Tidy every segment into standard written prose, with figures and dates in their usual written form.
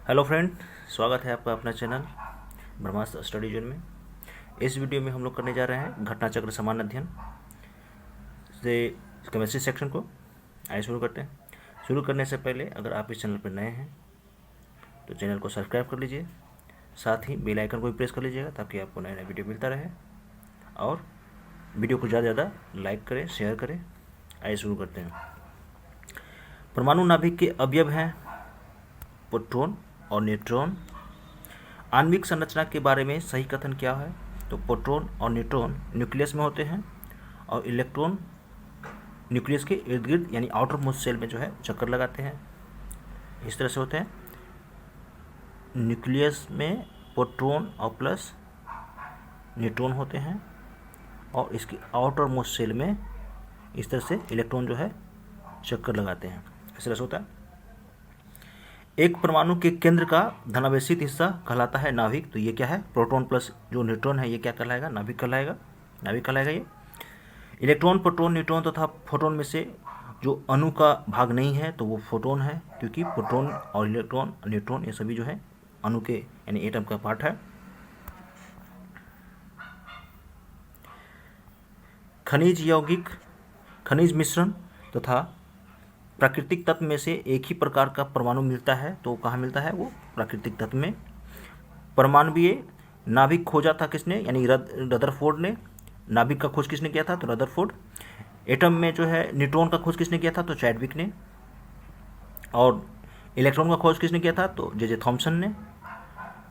Hello friend, स्वागत है आपका अपना चैनल ब्रह्मास्त्र स्टडी जोन में। इस वीडियो में हम लोग करने जा रहे हैं घटना चक्र समान अध्ययन से केमिस्ट्री सेक्शन को। आइए शुरू करते हैं। शुरू करने से पहले अगर आप इस चैनल पर नए हैं तो चैनल को सब्सक्राइब कर लीजिए, साथ ही बेल आइकन को भी प्रेस कर लीजिएगा ताकि आपको नया नया वीडियो मिलता रहे, और वीडियो को ज़्यादा से ज़्यादा लाइक करें, शेयर करें। आइए शुरू करते हैं। परमाणु नाभिक के अवयव हैं प्रोटॉन और न्यूट्रॉन। आणविक संरचना के बारे में सही कथन क्या है? तो प्रोटॉन और न्यूट्रॉन न्यूक्लियस में होते हैं और इलेक्ट्रॉन न्यूक्लियस के इर्द गिर्द यानी आउटर मोस्ट सेल में जो है चक्कर लगाते हैं। इस तरह से होते हैं। न्यूक्लियस में प्रोटॉन और प्लस न्यूट्रॉन होते हैं और इसकी आउटर मोस्ट सेल में इस तरह से इलेक्ट्रॉन जो है चक्कर लगाते हैं। इस तरह से होता है। एक परमाणु के केंद्र का धनावेशित हिस्सा कहलाता है नाभिक। तो ये क्या है? प्रोटॉन प्लस जो न्यूट्रॉन है ये क्या कहलाएगा? नाभिक कहलाएगा। नाभिक कहलाएगा ये। इलेक्ट्रॉन, प्रोटॉन, न्यूट्रॉन तथा फोटोन में से जो अणु का भाग नहीं है तो वो फोटोन है, क्योंकि प्रोटॉन और इलेक्ट्रॉन, न्यूट्रॉन ये सभी जो है अणु के यानी एटम का पार्ट है। खनिज यौगिक, खनिज मिश्रण तथा प्राकृतिक तत्व में से एक ही प्रकार का परमाणु मिलता है। तो कहाँ मिलता है? वो प्राकृतिक तत्व में। परमाणुवीय नाभिक खोजा था किसने? यानी रदरफोर्ड ने। नाभिक का खोज किसने किया था? तो रदरफोर्ड। एटम में जो है न्यूट्रॉन का खोज किसने किया था? तो चैडविक ने। और इलेक्ट्रॉन का खोज किसने किया था? तो जे थॉमसन ने।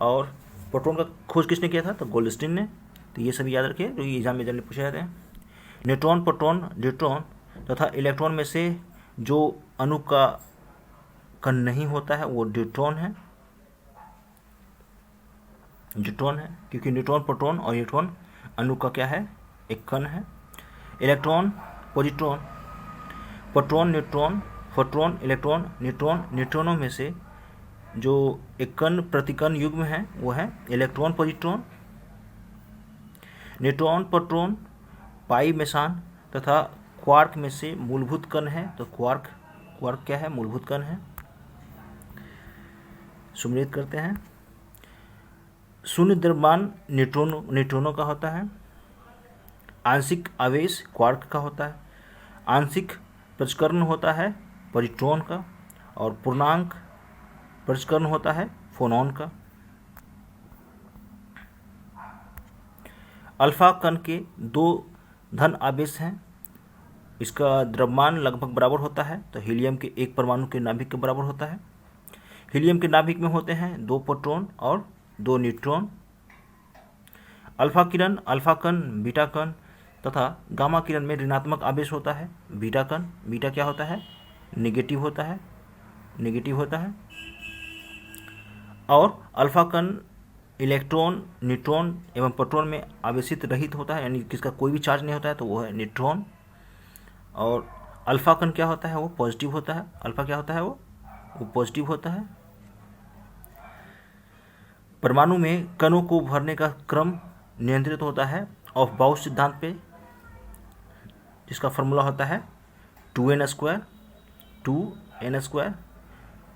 और प्रोटॉन का खोज किसने किया था? तो गोल्डस्टीन ने। तो ये सभी याद रखिए जो एग्जाम में जनरली पूछे जाते हैं। न्यूट्रॉन, प्रोटॉन, न्यूट्रॉन तथा इलेक्ट्रॉन में से जो अणु का कण नहीं होता है वो ड्यूट्रॉन है। ड्यूट्रॉन है क्योंकि न्यूट्रॉन, प्रोटॉन और न्यूट्रॉन अणु का क्या है? एक कण है। Electron, positron, proton, neutron, photon, electron, neutron, न्यूट्रॉनों में से जो एक कण प्रतिकण युग्म है वो है इलेक्ट्रॉन, पॉजिट्रॉन। न्यूट्रॉन, प्रोटॉन, पाई मेसान तथा क्वार्क में से मूलभूत कण है। तो क्वार्क क्या है? मूलभूत कण है। सुमेलित करते हैं। शून्य द्रव्यमान न्यूट्रॉनों का होता है। आंशिक आवेश क्वार्क का होता है। आंशिक प्रचकरण होता है पॉजिट्रॉन का, और पूर्णांक प्रचकरण होता है फोनॉन का। अल्फा कण के दो धन आवेश हैं। इसका द्रव्यमान लगभग बराबर होता है। तो हीलियम के एक परमाणु के नाभिक के बराबर होता है। हीलियम के नाभिक में होते हैं 2 प्रोटॉन और 2 न्यूट्रॉन। अल्फा किरण, अल्फा कण, बीटा कण तथा गामा किरण में ऋणात्मक आवेश होता है। बीटा कण, बीटा क्या होता है? नेगेटिव होता है। नेगेटिव होता है। और अल्फा कण इलेक्ट्रॉन, न्यूट्रॉन एवं प्रोटॉन में आवेशित रहित होता है, यानी किसका कोई भी चार्ज नहीं होता है, तो वो है न्यूट्रॉन। और अल्फा कण क्या होता है? वो पॉजिटिव होता है। अल्फा क्या होता है? वो पॉजिटिव होता है। परमाणु में कणों को भरने का क्रम नियंत्रित होता है ऑफ बाउस सिद्धांत पे, जिसका फॉर्मूला होता है 2n²। 2n²।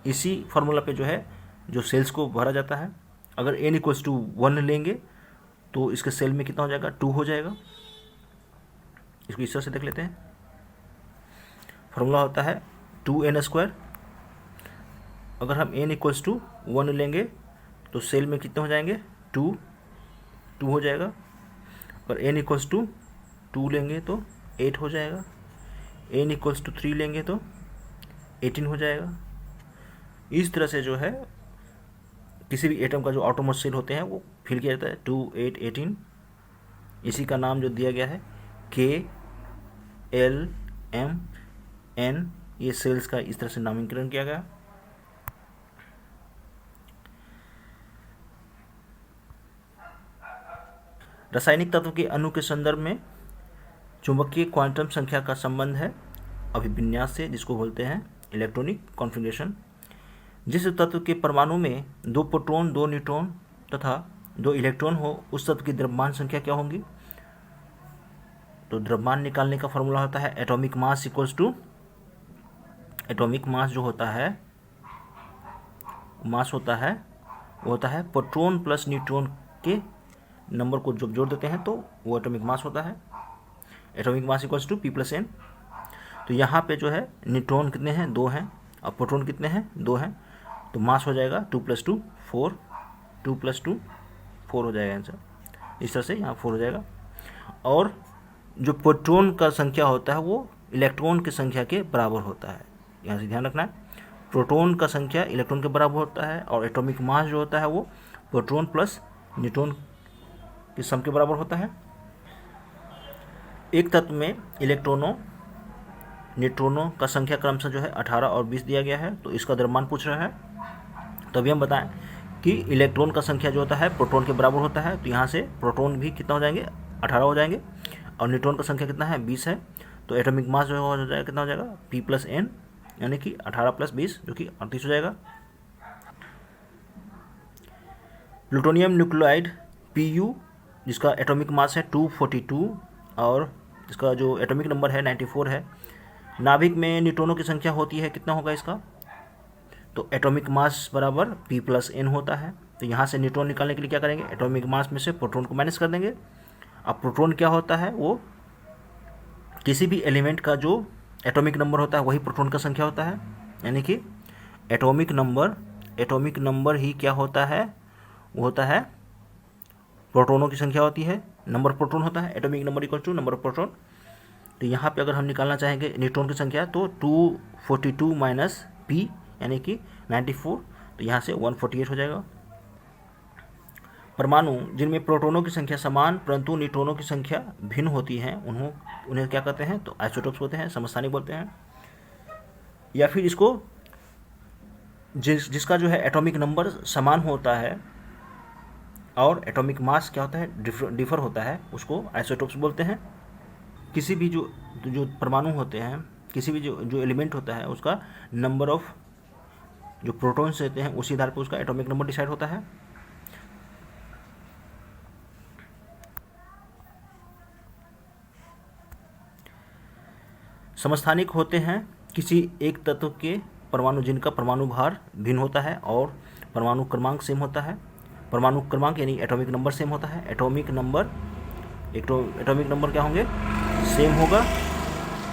इसी फार्मूला पे जो है जो सेल्स को भरा जाता है। अगर n=1 लेंगे तो इसके सेल में कितना हो जाएगा? 2 हो जाएगा। इसको इस तरह से देख लेते हैं। फार्मूला होता है 2n²। अगर हम n=1 लेंगे तो सेल में कितने हो जाएंगे? 2 हो जाएगा। और n=2 लेंगे तो 8 हो जाएगा। n=3 लेंगे तो 18 हो जाएगा। इस तरह से जो है किसी भी एटम का जो आउटरमोस्ट सेल होते हैं वो फिल किया जाता है 2, 8, 18। इसी का नाम जो दिया गया है K, L, M, N, ये सेल्स का इस तरह से नामकरण किया गया। रासायनिक तत्व के अणु के संदर्भ में चुंबकीय क्वांटम संख्या का संबंध है अभिविन्यास से, जिसको बोलते हैं इलेक्ट्रॉनिक कॉन्फ़िगरेशन। जिस तत्व के परमाणु में 2 प्रोटॉन, 2 न्यूट्रॉन तथा 2 इलेक्ट्रॉन हो उस तत्व की द्रव्यमान संख्या क्या होगी? तो द्रव्यमान निकालने का फॉर्मूला होता है एटॉमिक मास जो होता है मास होता है वो होता है प्रोटॉन प्लस न्यूट्रॉन के नंबर को जब जोड़ देते हैं तो वो एटॉमिक मास होता है। Atomic mass equals to P + n। तो यहाँ पे जो है न्यूट्रॉन कितने हैं, 2 हैं, और प्रोटॉन कितने हैं, 2 हैं, तो मास हो जाएगा 2 + 2 4, 2 + 2 4 हो जाएगा आंसर। इस तरह से यहाँ 4 हो जाएगा। और जो प्रोटॉन का संख्या होता है वो इलेक्ट्रॉन की संख्या के बराबर होता है, यहाँ से ध्यान रखना है। प्रोटॉन का संख्या इलेक्ट्रॉन के बराबर होता है और एटॉमिक मास जो होता है वो प्रोटॉन प्लस न्यूट्रॉन के सम के बराबर होता है। एक तत्व में इलेक्ट्रॉनों न्यूट्रॉनों का संख्या क्रमशः जो है 18 और 20 दिया गया है, तो इसका द्रव्यमान पूछ रहा है। तो अभी हम बताएं कि इलेक्ट्रॉन का संख्या जो होता है प्रोटॉन के बराबर होता है, तो यहाँ से प्रोटॉन भी कितना हो जाएंगे, 18 हो जाएंगे, और न्यूट्रॉन का संख्या कितना है, 20 है। तो एटॉमिक मास जो हो जाएगा कितना हो जाएगा, P + n, यानी कि 18 + 20 जो कि 38 हो जाएगा। प्लूटोनियम न्यूक्लियोटाइड Pu जिसका एटॉमिक मास है 242 और इसका जो एटॉमिक नंबर है 94 है। नाभिक में न्यूट्रॉनों की संख्या होती है, कितना होगा इसका, तो एटॉमिक मास बराबर P + n होता है। तो यहाँ से न्यूट्रॉन निकालने के लिए क्या करेंगे, एटॉमिक मास में से प्रोटॉन को माइनस कर देंगे। अब प्रोटॉन क्या होता है, वो किसी भी एलिमेंट का जो एटॉमिक नंबर होता है वही प्रोटॉन का संख्या होता है, यानी कि एटॉमिक नंबर ही क्या होता है, वो होता है प्रोटॉनों की संख्या होती है, नंबर प्रोटॉन होता है, atomic number equal to number of proton. तो यहाँ पे अगर हम निकालना चाहेंगे न्यूट्रॉन की संख्या तो 242 - P यानी कि 94, तो यहाँ से 148 हो जाएगा। परमाणु जिनमें प्रोटॉनों की संख्या समान परंतु न्यूट्रॉनों की संख्या भिन्न होती है उन्हें क्या कहते हैं, तो आइसोटोप्स होते हैं, समस्थानिक बोलते हैं। या फिर इसको जिसका जो है एटॉमिक नंबर समान होता है और एटॉमिक मास क्या होता है, डिफर होता है, उसको आइसोटोप्स बोलते हैं। किसी भी जो परमाणु होते हैं, किसी भी जो एलिमेंट होता है उसका नंबर ऑफ जो प्रोटॉन्स रहते हैं उसी आधार पर उसका एटॉमिक नंबर डिसाइड होता है। समस्थानिक होते हैं किसी एक तत्व के परमाणु जिनका परमाणु भार भिन्न होता है और परमाणु क्रमांक सेम होता है। परमाणु क्रमांक यानी एटॉमिक नंबर सेम होता है। एटॉमिक नंबर क्या होंगे, सेम होगा।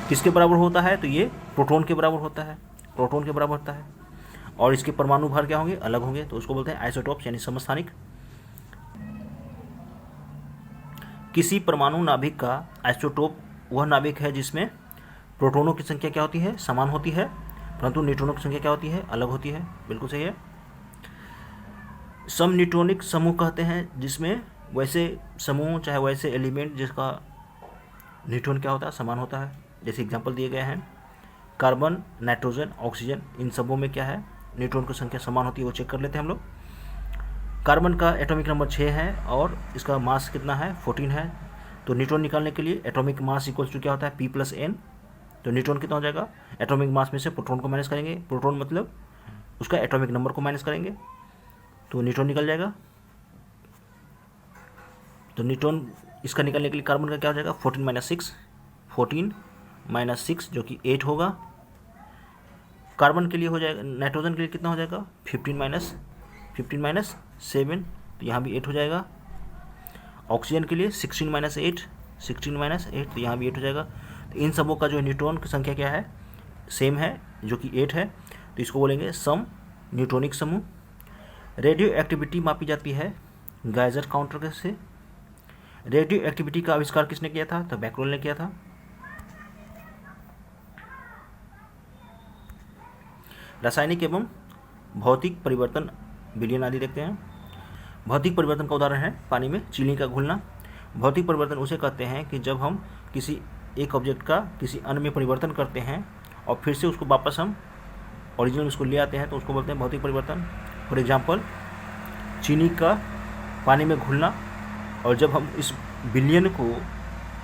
किसके बराबर होता है, तो ये प्रोटॉन के बराबर होता है, और इसके परमाणु भार क्या होंगे, अलग होंगे, तो उसको बोलते हैं आइसोटोप्स यानी समस्थानिक। किसी परमाणु नाभिक का आइसोटोप वह नाभिक है जिसमें प्रोटॉनों की संख्या क्या होती है, समान होती है, परंतु न्यूट्रॉनों की संख्या क्या होती है, अलग होती है। बिल्कुल सही है। सम न्यूट्रॉनिक समूह कहते हैं जिसमें वैसे समूह चाहे वैसे एलिमेंट जिसका न्यूट्रॉन क्या होता है, समान होता है। जैसे एग्जांपल दिए गए हैं कार्बन, नाइट्रोजन, ऑक्सीजन, इन सबों में क्या है, न्यूट्रॉन की संख्या समान होती है, वो चेक कर लेते हैं हम लोग। कार्बन का एटॉमिक नंबर 6 है और इसका मास कितना है, 14 है। तो न्यूट्रॉन निकालने के लिए एटॉमिक मास इक्वल्स टू क्या होता है, P + n। तो न्यूट्रॉन कितना हो जाएगा, एटॉमिक मास में से प्रोटॉन को माइनस करेंगे, प्रोटॉन मतलब उसका एटॉमिक नंबर को माइनस करेंगे, तो न्यूट्रॉन निकल जाएगा। तो न्यूट्रॉन इसका निकालने के लिए कार्बन का क्या हो जाएगा, 14 - 6 जो कि 8 होगा। कार्बन के लिए हो जाएगा, नाइट्रोजन के लिए कितना हो जाएगा, 15 - 7, तो यहाँ भी 8 हो जाएगा। ऑक्सीजन के लिए 16 - 8, तो यहाँ भी 8 हो जाएगा। तो इन सबों का जो न्यूट्रॉन की संख्या क्या है, सेम है, जो कि 8 है, तो इसको बोलेंगे सम न्यूट्रॉनिक समूह। रेडियो एक्टिविटी मापी जाती है गाइजर काउंटर से। रेडियो एक्टिविटी का आविष्कार किसने किया था, तो बैकरोल ने किया था। रासायनिक एवं भौतिक परिवर्तन विलयन आदि देखते हैं। भौतिक परिवर्तन का उदाहरण है पानी में चीनी का घुलना। भौतिक परिवर्तन उसे कहते हैं कि जब हम किसी एक ऑब्जेक्ट का किसी अन्य में परिवर्तन करते हैं और फिर से उसको वापस हम ओरिजिनल उसको ले आते हैं, तो उसको बोलते हैं भौतिक परिवर्तन। फॉर एग्जांपल चीनी का पानी में घुलना, और जब हम इस विलयन को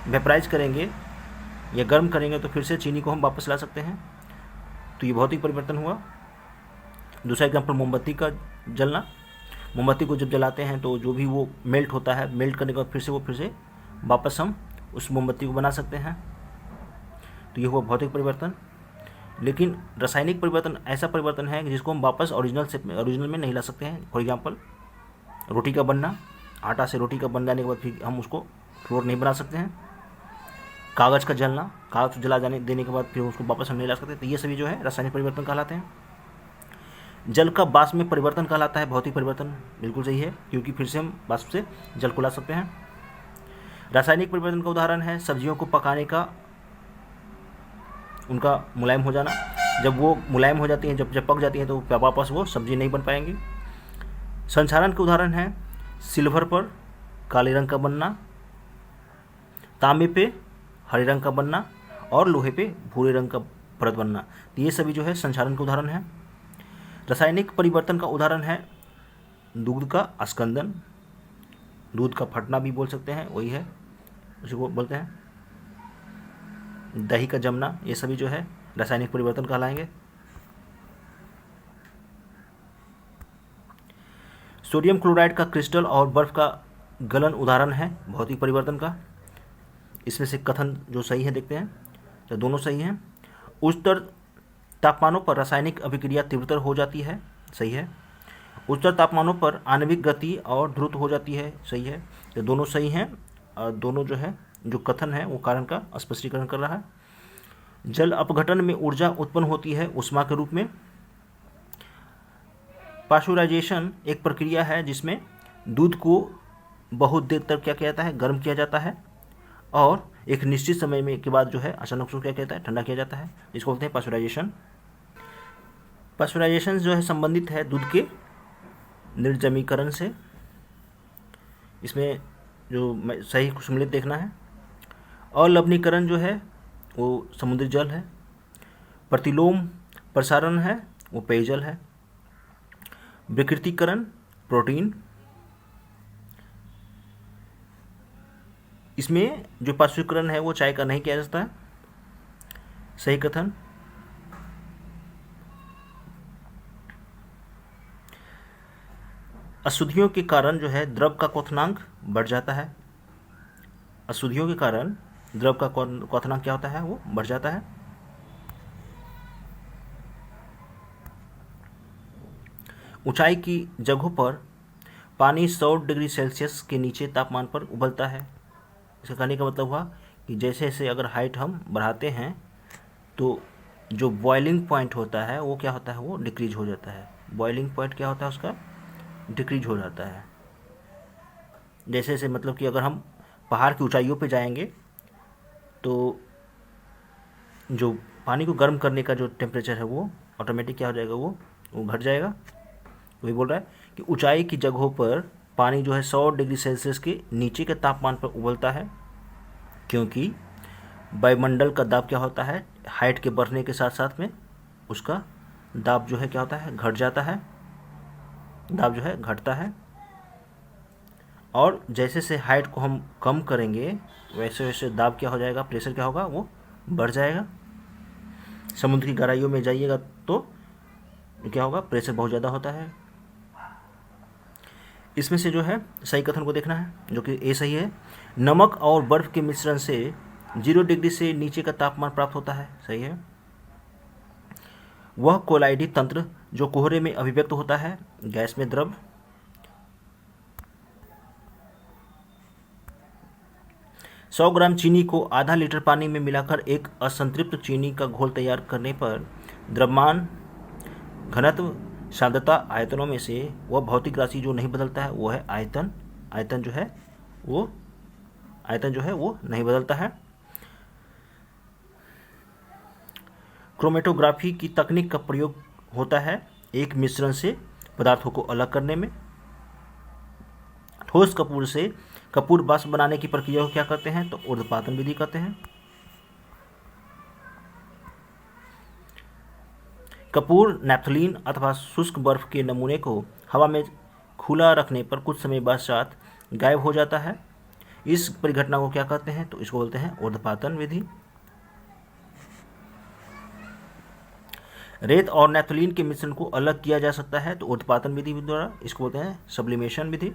वेपराइज करेंगे या गर्म करेंगे तो फिर से चीनी को हम वापस ला सकते हैं, तो ये भौतिक परिवर्तन हुआ। दूसरा एग्जांपल मोमबत्ती का जलना। मोमबत्ती को जब जलाते हैं तो जो भी वो मेल्ट होता है, मेल्ट करने के बाद फिर से वापस हम उस मोमबत्ती को बना सकते हैं, तो ये हुआ भौतिक परिवर्तन। लेकिन रासायनिक परिवर्तन ऐसा परिवर्तन है जिसको हम वापस ओरिजिनल में नहीं ला सकते हैं। फॉर एग्जाम्पल रोटी का बनना, आटा से रोटी का बन जाने के बाद फिर हम उसको फ्लोर नहीं बना सकते हैं। कागज़ का जलना, कागज़ जला देने के बाद फिर उसको वापस हम नहीं ला सकते। तो ये सभी जो है रासायनिक परिवर्तन कहलाते हैं। जल का वाष्प में परिवर्तन कहलाता है भौतिक परिवर्तन। बिल्कुल सही है, क्योंकि फिर से हम वाष्प से जल को ला सकते हैं। रासायनिक परिवर्तन का उदाहरण है सब्जियों को पकाने का उनका मुलायम हो जाना। जब वो मुलायम हो जाती हैं, जब पक जाती हैं तो वापस वो सब्जी नहीं बन पाएंगी। संक्षारण के उदाहरण हैं सिल्वर पर काले रंग का बनना, तांबे पे हरे रंग का बनना और लोहे पे भूरे रंग का परत बनना। तो ये सभी जो है संक्षारण के उदाहरण हैं। रासायनिक परिवर्तन का उदाहरण है दूध का अस्कंदन, दूध का फटना भी बोल सकते हैं, वही है, उसी को बोलते हैं। दही का जमना, ये सभी जो है रासायनिक परिवर्तन कहलाएंगे। सोडियम क्लोराइड का क्रिस्टल और बर्फ का गलन उदाहरण है भौतिक परिवर्तन का। इसमें से कथन जो सही है देखते हैं, तो दोनों सही हैं। उच्चतर तापमानों पर रासायनिक अभिक्रिया तीव्रतर हो जाती है, सही है। उच्चतर तापमानों पर आणविक गति और द्रुत हो जाती है, सही है। तो दोनों सही हैं। दोनों जो है जो कथन है वो कारण का स्पष्टीकरण कर रहा है। जल अपघटन में ऊर्जा उत्पन्न होती है उष्मा के रूप में। पाश्चराइजेशन एक प्रक्रिया है जिसमें दूध को बहुत देर तक क्या किया जाता है, गर्म किया जाता है और एक निश्चित समय में के बाद जो है अचानक से क्या कहता है, ठंडा किया जाता है, इसको बोलते हैं पाश्चराइजेशन। पाश्चराइजेशन जो है संबंधित है दूध के निर्जमीकरण से। इसमें जो सही सम्मिलित देखना है। और लवणीकरण जो है वो समुद्री जल है। प्रतिलोम प्रसारण है वो पेयजल है। विकृतीकरण प्रोटीन। इसमें जो पाश्चुरीकरण है वो चाय का नहीं किया जाता है, सही कथन। अशुद्धियों के कारण जो है द्रव का क्वथनांक बढ़ जाता है। अशुद्धियों के कारण द्रव का क्वथनांक क्या होता है, वो बढ़ जाता है। ऊंचाई की जगहों पर पानी 100 डिग्री सेल्सियस के नीचे तापमान पर उबलता है। इसका कहने का मतलब हुआ कि जैसे जैसे अगर हाइट हम बढ़ाते हैं तो जो बॉइलिंग पॉइंट होता है वो क्या होता है, वो डिक्रीज हो जाता है। बॉइलिंग पॉइंट क्या होता है उसका, डिक्रीज हो जाता है। जैसे जैसे मतलब कि अगर हम पहाड़ की ऊंचाइयों पे जाएंगे तो जो पानी को गर्म करने का जो टेम्परेचर है वो ऑटोमेटिक क्या हो जाएगा, वो घट जाएगा। वही बोल रहा है कि ऊंचाई की जगहों पर पानी जो है 100 डिग्री सेल्सियस के नीचे के तापमान पर उबलता है, क्योंकि वायुमंडल का दाब क्या होता है, हाइट के बढ़ने के साथ साथ में उसका दाब जो है क्या होता है, घट जाता है। दाब जो है घटता है और जैसे से हाइट को हम कम करेंगे वैसे वैसे दाब क्या हो जाएगा, प्रेशर क्या होगा, वो बढ़ जाएगा। समुद्र की गहराइयों में जाइएगा तो क्या होगा, प्रेशर बहुत ज़्यादा होता है। इसमें से जो है सही कथन को देखना है, जो कि ए सही है। नमक और बर्फ के मिश्रण से 0 डिग्री से नीचे का तापमान प्राप्त होता है, सही है। वह कोलाइडी तंत्र जो कोहरे में अभिव्यक्त होता है, गैस में द्रव। सौ ग्राम चीनी को आधा लीटर पानी में मिलाकर एक असंतृप्त चीनी का घोल तैयार करने पर द्रव्यमान, घनत्व, सांद्रता आयतनों में से वह भौतिक राशि जो नहीं बदलता है वो है आयतन। आयतन जो है वो नहीं बदलता है। क्रोमेटोग्राफी की तकनीक का प्रयोग होता है एक मिश्रण से पदार्थों को अलग करने में। ठोस कपूर से कपूर वाष्प बनाने की प्रक्रिया को क्या कहते हैं, तो ऊर्ध्वपातन विधि कहते हैं। कपूर, नैप्थलीन अथवा शुष्क बर्फ के नमूने को हवा में खुला रखने पर कुछ समय पश्चात गायब हो जाता है। इस परिघटना को क्या कहते हैं, तो इसको बोलते हैं ऊर्ध्वपातन विधि। रेत और नैप्थलीन के मिश्रण को अलग किया जा सकता है तो ऊर्ध्वपातन विधि द्वारा, इसको बोलते हैं सब्लिमेशन विधि।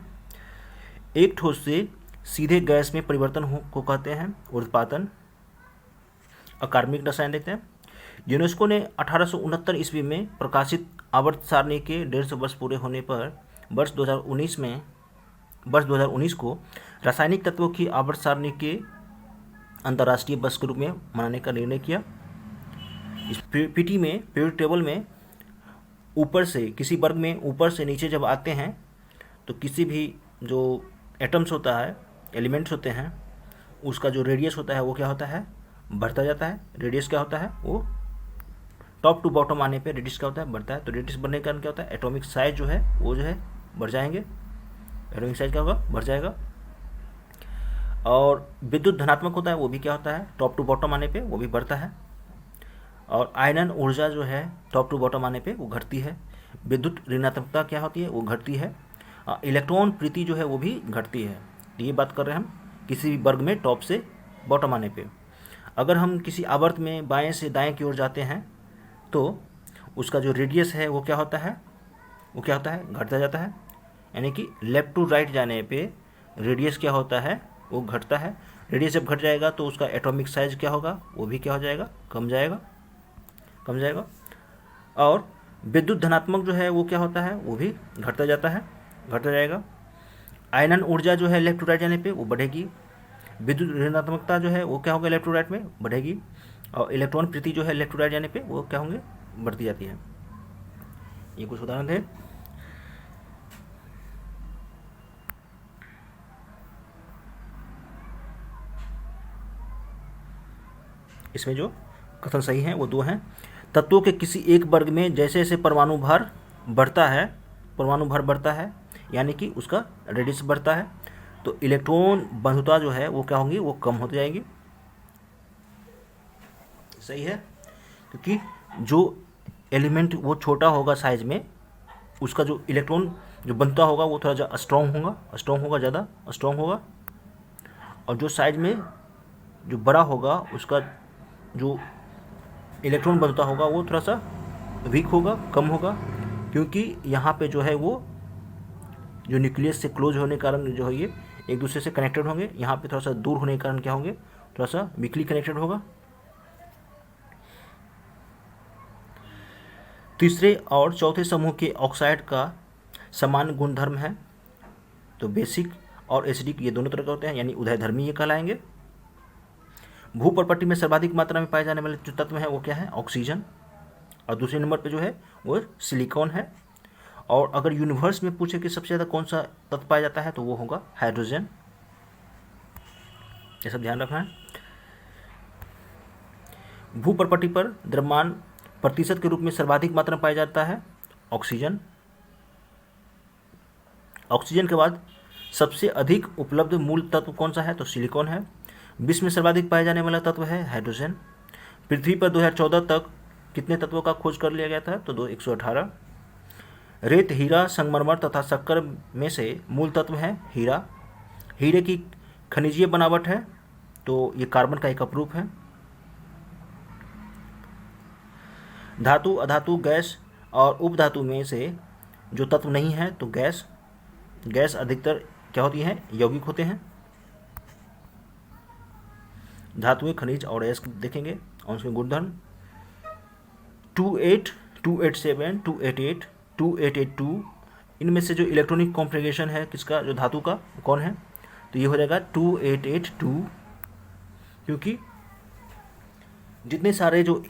एक ठोस से सीधे गैस में परिवर्तन को कहते हैं ऊर्ध्वपातन। अकार्बनिक रसायन देखते हैं। यूनेस्को ने 1869 ईस्वी में प्रकाशित आवर्त सारणी के 150 वर्ष पूरे होने पर वर्ष 2019 को रासायनिक तत्वों की आवर्त सारणी के अंतर्राष्ट्रीय वर्ष के रूप में मनाने का निर्णय किया। इस पीटी में पीरियड टेबल में ऊपर से किसी वर्ग में ऊपर से नीचे जब आते हैं तो किसी भी जो एटम्स होता है, एलिमेंट्स होते हैं, उसका जो रेडियस होता है वो क्या होता है, बढ़ता जाता है। रेडियस क्या होता है, वो टॉप टू बॉटम आने पे रेडियस क्या होता है, बढ़ता है। तो रेडियस बढ़ने के कारण क्या होता है, एटॉमिक साइज जो है वो जो है बढ़ जाएंगे। एटॉमिक साइज क्या होगा, बढ़ जाएगा। और विद्युत धनात्मक होता है वो भी क्या होता है, टॉप टू बॉटम आने पे वो भी बढ़ता है। और आयनन ऊर्जा जो है टॉप टू बॉटम आने पे वो घटती है। विद्युत ऋणात्मकता क्या होती है, वो घटती है। इलेक्ट्रॉन प्रीति जो है वो भी घटती है। ये बात कर रहे हैं हम किसी भी वर्ग में टॉप से बॉटम आने पे। अगर हम किसी आवर्त में बाएं से दाएं की ओर जाते हैं तो उसका जो रेडियस है वो क्या होता है, घटता जाता है। यानी कि लेफ्ट टू राइट जाने पे रेडियस क्या होता है, वो घटता है। रेडियस जब घट जाएगा तो उसका एटॉमिक साइज क्या होगा, वो भी क्या हो जाएगा, कम जाएगा। और विद्युत धनात्मक जो है वो क्या होता है, वो भी घटता जाएगा। आयनन ऊर्जा जो है लेफ्ट टू राइट जाने पे वो बढ़ेगी। विद्युत ऋणात्मकता जो है वो क्या होगा, लेफ्ट टू राइट में बढ़ेगी। और इलेक्ट्रॉन प्रीति जो है लेफ्ट टू राइट जाने पे वो क्या होंगे, बढ़ती जाती है। ये कुछ उदाहरण थे। इसमें जो कथन सही हैं वो दो हैं। तत्वों के किसी एक वर्ग में जैसे जैसे परमाणु भार बढ़ता है यानी कि उसका रेडियस बढ़ता है तो इलेक्ट्रॉन बंधुता जो है वो क्या होंगी, वो कम होती जाएगी। सही है, क्योंकि जो एलिमेंट वो छोटा होगा साइज में, उसका जो इलेक्ट्रॉन जो बनता होगा वो थोड़ा ज़्यादा स्ट्रॉन्ग होगा। और जो साइज में जो बड़ा होगा उसका जो इलेक्ट्रॉन बनता होगा वो थोड़ा सा वीक होगा, कम होगा। क्योंकि यहाँ पे जो है वो जो न्यूक्लियस से क्लोज होने के कारण जो है ये एक दूसरे से कनेक्टेड होंगे। यहाँ पे थोड़ा सा दूर होने के कारण क्या होंगे, थोड़ा सा वीकली कनेक्टेड होगा। तीसरे और चौथे समूह के ऑक्साइड का समान गुणधर्म है। तो बेसिक और एसिडिक ये दोनों तरह के होते हैं, यानी उभयधर्मी ये कहलाएंगे। भूपर्पट्टी में सर्वाधिक मात्रा में पाए जाने वाले जो तत्व हैं वो क्या है, ऑक्सीजन। और दूसरे नंबर पे जो है वो सिलिकॉन है। और अगर यूनिवर्स में पूछे कि सबसे ज़्यादा कौन सा तत्व पाया जाता है तो वो होगा हाइड्रोजन। ये सब ध्यान रखना है। भूपर्पट्टी पर द्रव्यमान प्रतिशत के रूप में सर्वाधिक मात्रा में पाया जाता है ऑक्सीजन। ऑक्सीजन के बाद सबसे अधिक उपलब्ध मूल तत्व कौन सा है, तो सिलिकॉन है। विश्व में सर्वाधिक पाया जाने वाला तत्व है हाइड्रोजन। पृथ्वी पर 2014 तक कितने तत्वों का खोज कर लिया गया था, तो 118। रेत, हीरा, संगमरमर तथा शक्कर में से मूल तत्व है हीरा। हीरे की खनिजीय बनावट है तो ये कार्बन का एक अपरूप है। धातु, अधातु, गैस और उपधातु में से जो तत्व नहीं है तो गैस अधिकतर क्या होती हैं, यौगिक होते हैं। धातुएं, खनिज और अयस्क देखेंगे और उसके गुणधर्म। 28, 287, 288, 2882 इनमें से जो इलेक्ट्रॉनिक कॉन्फ़िगरेशन है किसका, जो धातु का, कौन है, तो ये हो जाएगा 2882। क्योंकि जितने सारे जो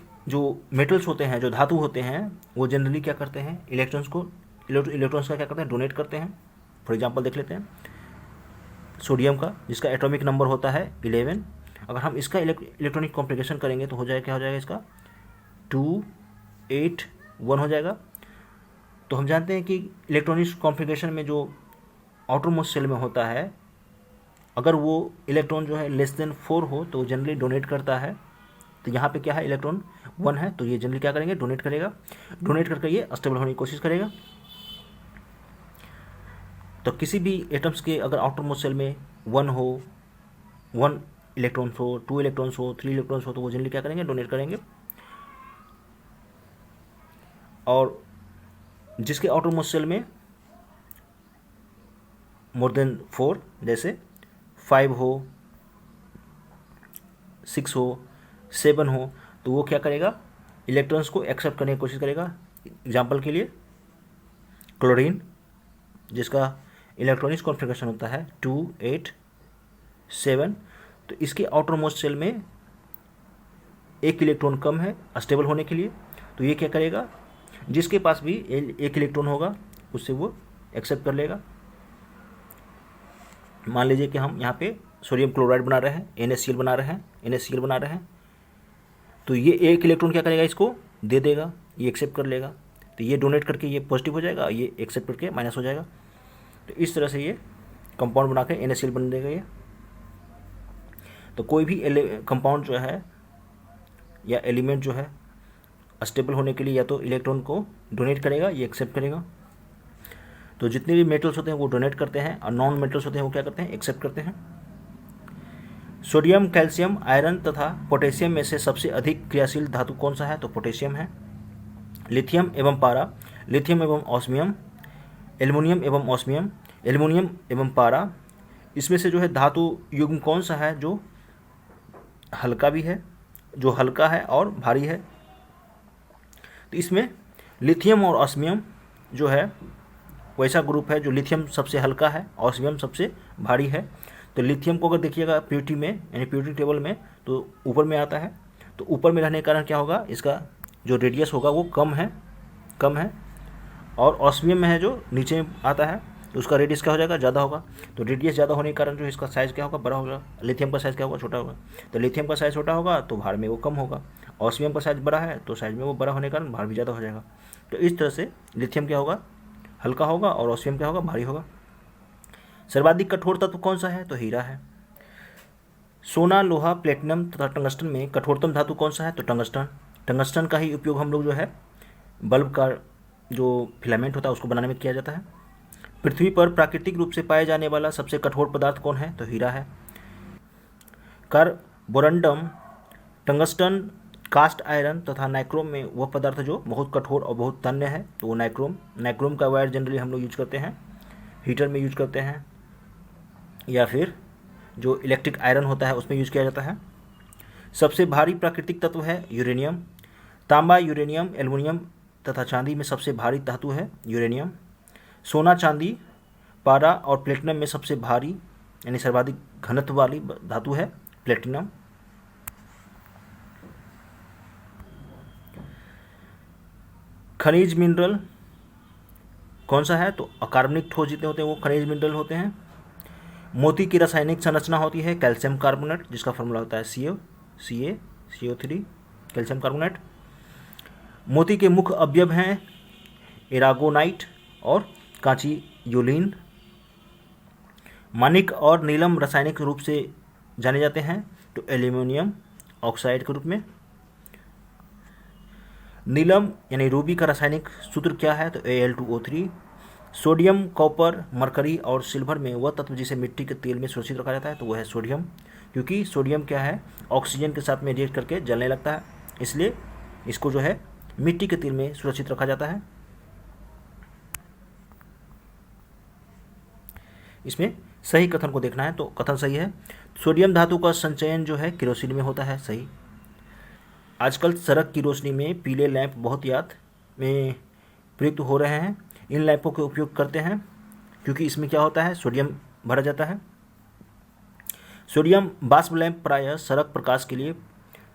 मेटल्स होते हैं, जो धातु होते हैं, वो जनरली क्या करते हैं, इलेक्ट्रॉन्स का क्या करते हैं, डोनेट करते हैं। फॉर एग्जांपल देख लेते हैं सोडियम का, जिसका एटॉमिक नंबर होता है 11। अगर हम इसका इलेक्ट्रॉनिक कॉन्फ़िगरेशन करेंगे तो क्या हो जाएगा इसका 281 हो जाएगा। तो हम जानते हैं कि इलेक्ट्रॉनिक कॉन्फ़िगरेशन में जो आउटर मोस्ट सेल में होता है, अगर वो इलेक्ट्रॉन जो है लेस देन 4 हो तो जनरली डोनेट करता है। तो यहाँ पे क्या है, इलेक्ट्रॉन 1 है तो ये जनरली क्या करेंगे, डोनेट करके ये स्टेबल होने की कोशिश करेगा। तो किसी भी एटम्स के अगर आउटर मोस्ट सेल में 1 इलेक्ट्रॉन हो, 2 इलेक्ट्रॉन्स हो, 3 इलेक्ट्रॉन्स हो, तो वो जनरली क्या करेंगे, डोनेट करेंगे। और जिसके आउटर मोस्ट सेल में मोर देन 4, जैसे 5 हो, 6 हो, 7 हो, तो वो क्या करेगा, इलेक्ट्रॉन्स को एक्सेप्ट करने की कोशिश करेगा। एग्जाम्पल के लिए क्लोरीन, जिसका इलेक्ट्रॉनिक कॉन्फ़िगरेशन होता है 2 8 7, तो इसके आउटर मोस्ट सेल में एक इलेक्ट्रॉन कम है स्टेबल होने के लिए, तो ये क्या करेगा, जिसके पास भी एक इलेक्ट्रॉन होगा उससे वो एक्सेप्ट कर लेगा। मान लीजिए कि हम यहाँ पे सोडियम क्लोराइड बना रहे हैं, NaCl बना रहे हैं, NaCl बना रहे हैं, तो ये एक इलेक्ट्रॉन क्या करेगा, इसको दे देगा, ये एक्सेप्ट कर लेगा, तो ये डोनेट करके ये पॉजिटिव हो जाएगा, ये एक्सेप्ट करके माइनस हो जाएगा। तो इस तरह से ये कंपाउंड बना के NaCl बन देगा ये। तो कोई भी कंपाउंड जो है या एलिमेंट जो है स्टेबल होने के लिए या तो इलेक्ट्रॉन को डोनेट करेगा, ये एक्सेप्ट करेगा। तो जितने भी मेटल्स होते हैं वो डोनेट करते हैं और नॉन मेटल्स होते हैं वो क्या करते हैं, एक्सेप्ट करते हैं। सोडियम, कैल्शियम, आयरन तथा पोटेशियम में से सबसे अधिक क्रियाशील धातु कौन सा है, तो पोटेशियम है। लिथियम एवं पारा, लिथियम एवं ऑस्मियम, एल्युमिनियम एवं ऑस्मियम, एल्युमिनियम एवं पारा, इसमें से जो है धातु युग्म कौन सा है जो हल्का भी है, जो हल्का है और भारी है। तो इसमें लिथियम और ऑस्मियम जो है वैसा ग्रुप है जो लिथियम सबसे हल्का है, ऑस्मियम सबसे भारी है। तो लिथियम को अगर देखिएगा प्योरिटी में यानी प्योरिटी टेबल में तो ऊपर में आता है, तो ऊपर में रहने के कारण क्या होगा, इसका जो रेडियस होगा वो कम है। और ऑस्मियम में है जो नीचे आता है तो उसका रेडियस क्या हो जाएगा, ज़्यादा होगा। तो रेडियस ज़्यादा होने के कारण जो इसका साइज़ क्या होगा, बड़ा होगा। लिथियम का साइज़ क्या होगा, छोटा होगा। तो लिथियम का साइज़ छोटा होगा तो भार में वो कम होगा। ऑस्मियम का साइज़ बड़ा है तो साइज़ में वो बड़ा होने के कारण भार भी ज़्यादा हो जाएगा। तो इस तरह से लिथियम क्या होगा, हल्का होगा और ऑस्मियम क्या होगा, भारी होगा। सर्वाधिक कठोर तत्व कौन सा है, तो हीरा है। सोना, लोहा, प्लेटिनम तथा टंगस्टन में कठोरतम धातु कौन सा है, तो टंगस्टन। टंगस्टन का ही उपयोग हम लोग जो है बल्ब का जो फिलामेंट होता है उसको बनाने में किया जाता है। पृथ्वी पर प्राकृतिक रूप से पाए जाने वाला सबसे कठोर पदार्थ कौन है, तो हीरा है। कार्बोरंडम, टंगस्टन, कास्ट आयरन तथा नाइक्रोम में वह पदार्थ जो बहुत कठोर और बहुत तन्य है, तो वो नाइक्रोम का वायर जनरली हम लोग यूज करते हैं, हीटर में यूज करते हैं या फिर जो इलेक्ट्रिक आयरन होता है उसमें यूज किया जाता है। सबसे भारी प्राकृतिक तत्व है यूरेनियम। तांबा, यूरेनियम, एल्युमिनियम तथा चांदी में सबसे भारी धातु है यूरेनियम। सोना, चांदी, पारा और प्लेटिनम में सबसे भारी यानी सर्वाधिक घनत्व वाली धातु है प्लेटिनम। खनिज मिनरल कौन सा है, तो अकार्बनिक ठोस जितने होते हैं वो खनिज मिनरल होते हैं। मोती की रासायनिक संरचना होती है कैल्शियम कार्बोनेट, जिसका फॉर्मूला होता है CO3 कैल्शियम कार्बोनेट। मोती के मुख्य अवयव हैं एरागोनाइट और कांचीयोलिन। मानिक और नीलम रासायनिक रूप से जाने जाते हैं, तो एल्यूमिनियम ऑक्साइड के रूप में। नीलम यानी रूबी का रासायनिक सूत्र क्या है, तो Al2O3। सोडियम, कॉपर, मरकरी और सिल्वर में वह तत्व जिसे मिट्टी के तेल में सुरक्षित रखा जाता है, तो वह है सोडियम, क्योंकि सोडियम क्या है, ऑक्सीजन के साथ में रिएक्ट करके जलने लगता है, इसलिए इसको जो है मिट्टी के तेल में सुरक्षित रखा जाता है। इसमें सही कथन को देखना है, तो कथन सही है। सोडियम धातु का संचयन जो है केरोसिन में होता है, सही। आजकल सड़क की रोशनी में पीले लैंप बहुत याद में प्रयुक्त हो रहे हैं। इन लैंपों का उपयोग करते हैं क्योंकि इसमें क्या होता है, सोडियम भरा जाता है। सोडियम बाष्प लैंप प्रायः सड़क प्रकाश के लिए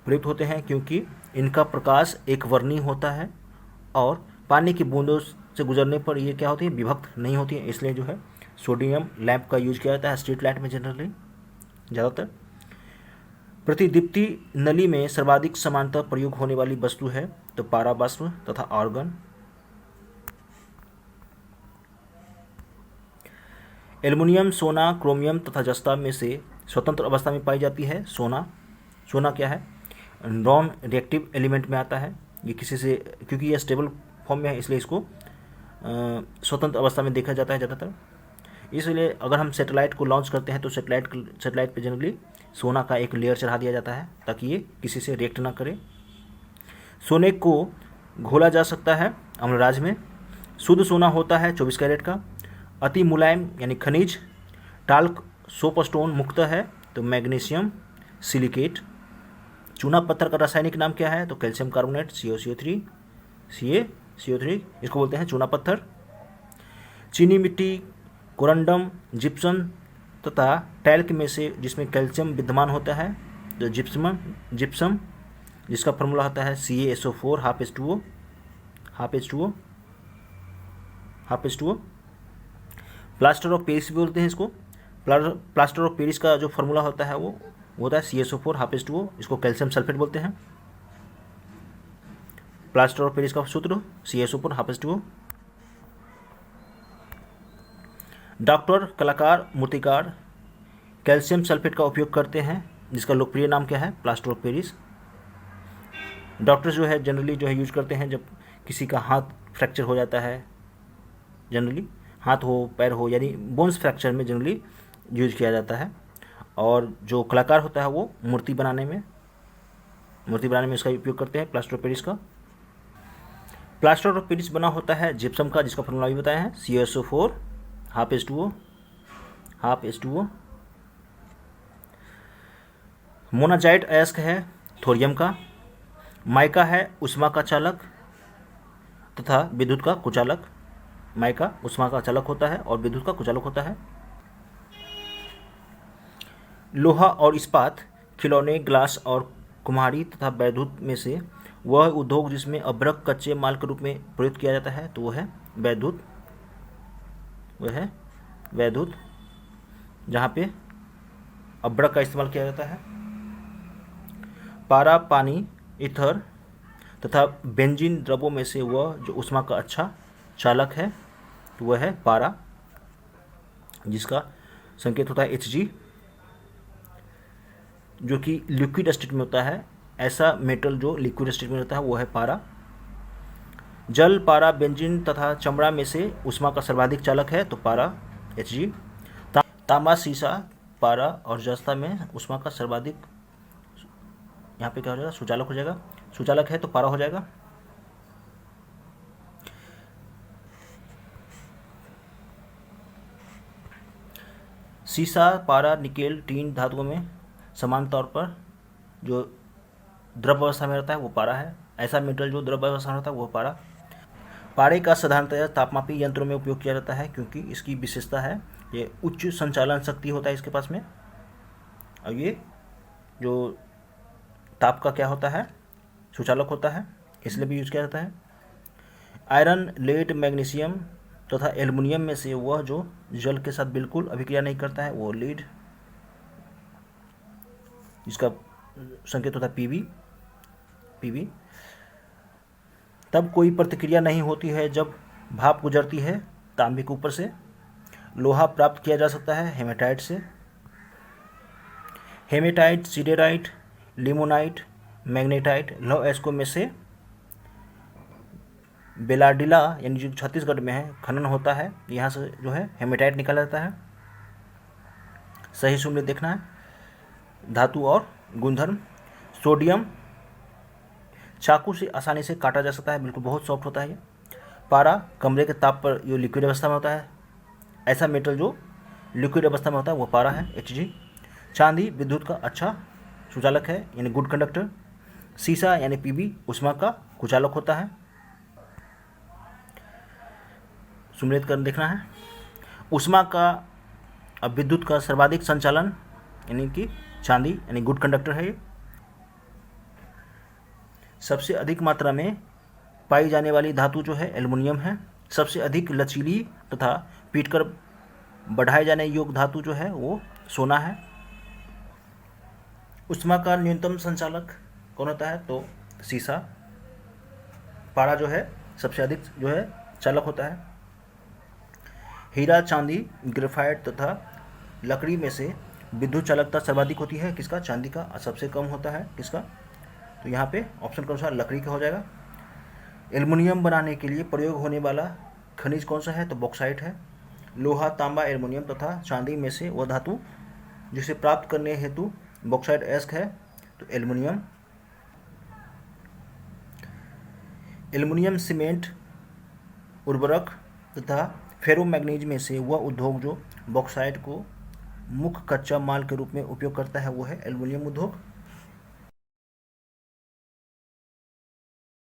प्रयुक्त होते हैं क्योंकि इनका प्रकाश एक वर्णीय होता है और पानी की बूंदों से गुजरने पर ये क्या होती है, विभक्त नहीं होती है, इसलिए जो है सोडियम लैंप का यूज किया जाता है स्ट्रीट लाइट में जनरली ज़्यादातर। प्रतिदीप्ति नली में सर्वाधिक समांतर प्रयोग होने वाली वस्तु है, तो पारा बाष्प तथा आर्गन। एल्युमिनियम, सोना, क्रोमियम तथा जस्ता में से स्वतंत्र अवस्था में पाई जाती है सोना क्या है, नॉन रिएक्टिव एलिमेंट में आता है। ये किसी से, क्योंकि यह स्टेबल फॉर्म में है इसलिए इसको स्वतंत्र अवस्था में देखा जाता है ज़्यादातर। इसलिए अगर हम सैटेलाइट को लॉन्च करते हैं तो सैटेलाइट पे जनरली सोना का एक लेयर चढ़ा दिया जाता है ताकि ये किसी से रिएक्ट ना करे। सोने को घोला जा सकता है अम्लराज में। शुद्ध सोना होता है 24 कैरेट का। अति मुलायम यानी खनिज टाल्क सोप स्टोन मुक्त है, तो मैग्नीशियम सिलिकेट चूना पत्थर का रासायनिक नाम क्या है? तो कैल्शियम कार्बोनेट CaCO3 CaCO3 इसको बोलते हैं चूना पत्थर। चीनी मिट्टी, कोरंडम, जिप्सम तथा टैल्क में से जिसमें कैल्शियम विद्यमान होता है तो जिप्सम जिसका फॉर्मूला होता है CaSO4 half H2O। Plaster of Paris भी बोलते हैं इसको। प्लास्टर ऑफ पेरिस का जो फॉर्मूला होता है वो होता है CaSO4 हाफ H2O, इसको कैल्शियम सल्फेट बोलते हैं। प्लास्टर ऑफ पेरिस का सूत्र CaSO4 हाफ H2O। डॉक्टर, कलाकार, मूर्तिकार कैल्शियम सल्फेट का उपयोग करते हैं जिसका लोकप्रिय नाम क्या है? Plaster of Paris. डॉक्टर्स जो है जनरली जो है यूज करते हैं जब किसी का हाथ फ्रैक्चर हो जाता है, जनरली हाथ हो पैर हो यानी बोन्स फ्रैक्चर में जनरली यूज किया जाता है। और जो कलाकार होता है वो मूर्ति बनाने में इसका उपयोग करते हैं प्लास्टर ऑफ पेरिस का। प्लास्टर ऑफ पेरिस बना होता है जिप्सम का जिसका फॉर्मूला भी बताया है CaSO4 हाफ H2O। मोनाजाइट अयस्क है थोरियम का। माइका है ऊष्मा का चालक तथा विद्युत का कुचालक। माइका ऊष्मा का चालक होता है और विद्युत का कुचालक होता है। लोहा और इस्पात, खिलौने, ग्लास और कुम्हारी तथा वैद्युत में से वह उद्योग जिसमें अभ्रक कच्चे माल के रूप में प्रयुक्त किया जाता है तो वह है वैद्युत, जहाँ पे अभ्रक का इस्तेमाल किया जाता है। पारा, पानी, ईथर तथा बेंजीन द्रव्यों में से वह जो ऊष्मा का अच्छा चालक है तो वह है पारा, जिसका संकेत होता है Hg, जो कि लिक्विड स्टेट में होता है। ऐसा मेटल जो लिक्विड स्टेट में रहता है वो है पारा। जल, पारा, बेंजीन तथा चमड़ा में से ऊष्मा का सर्वाधिक चालक है तो पारा Hg। तांबा, सीसा, पारा और जस्ता में ऊष्मा का सर्वाधिक, यहाँ पे क्या हो जाएगा? सुचालक हो जाएगा। सुचालक है तो पारा हो जाएगा। सीसा, पारा, निकेल, टीन धातुओं में समान तौर पर जो द्रव अवस्था में रहता है वो पारा है। ऐसा मेटल जो द्रव अवस्था में रहता है वो पारा। पारे का साधारणतः तापमापी यंत्रों में उपयोग किया जाता है क्योंकि इसकी विशेषता है ये उच्च संचालन शक्ति होता है इसके पास में, और ये जो ताप का क्या होता है? सुचालक होता है, इसलिए भी यूज किया जाता है। आयरन, लेड, मैग्नीशियम तथा एल्युमिनियम में से वह जो जल के साथ बिल्कुल अभिक्रिया नहीं करता है वो लीड, जिसका संकेत होता है Pb। तब कोई प्रतिक्रिया नहीं होती है जब भाप गुजरती है तांबे के ऊपर से। लोहा प्राप्त किया जा सकता है हेमेटाइट से। हेमेटाइट, सिडेराइट, लिमोनाइट, मैग्नेटाइट लौह अयस्कों में से बेलाडिला यानी जो छत्तीसगढ़ में है खनन होता है, यहाँ से जो है हेमेटाइट निकाला जाता है। सही सुमेलित देखना है। धातु और गुणधर्म। सोडियम चाकू से आसानी से काटा जा सकता है, बिल्कुल बहुत सॉफ्ट होता है ये। पारा कमरे के ताप पर जो लिक्विड अवस्था में होता है, ऐसा मेटल जो लिक्विड अवस्था में होता है वो पारा है Hg। चांदी विद्युत का अच्छा सुचालक है यानी गुड कंडक्टर। सीसा यानी Pb ऊष्मा का कुचालक होता है। सुमेलित कर देखना है। ऊष्मा का अब विद्युत का सर्वाधिक संचालन यानी कि चांदी यानी गुड कंडक्टर है ये। सबसे अधिक मात्रा में पाई जाने वाली धातु जो है एल्युमिनियम है। सबसे अधिक लचीली तथा पीटकर बढ़ाए जाने योग्य धातु जो है वो सोना है। ऊष्मा का न्यूनतम संचालक कौन होता है? तो सीसा। पारा जो है सबसे अधिक जो है चालक होता है। हीरा, चांदी, ग्रेफाइट तथा लकड़ी में से विद्युत चालकता सर्वाधिक होती है किसका? चांदी का। सबसे कम होता है किसका? तो यहाँ पे ऑप्शन के अनुसार लकड़ी का हो जाएगा। एल्युमिनियम बनाने के लिए प्रयोग होने वाला खनिज कौन सा है? तो बॉक्साइट है। लोहा, तांबा, एल्युमिनियम तथा चांदी में से वह धातु जिसे प्राप्त करने हेतु बॉक्साइट अयस्क है तो एल्युमिनियम। एल्युमिनियम सीमेंट, उर्वरक तथा फेरोमैग्नीज में से वह उद्योग जो बॉक्साइट को मुख्य कच्चा माल के रूप में उपयोग करता है वो है एल्युमिनियम उद्योग।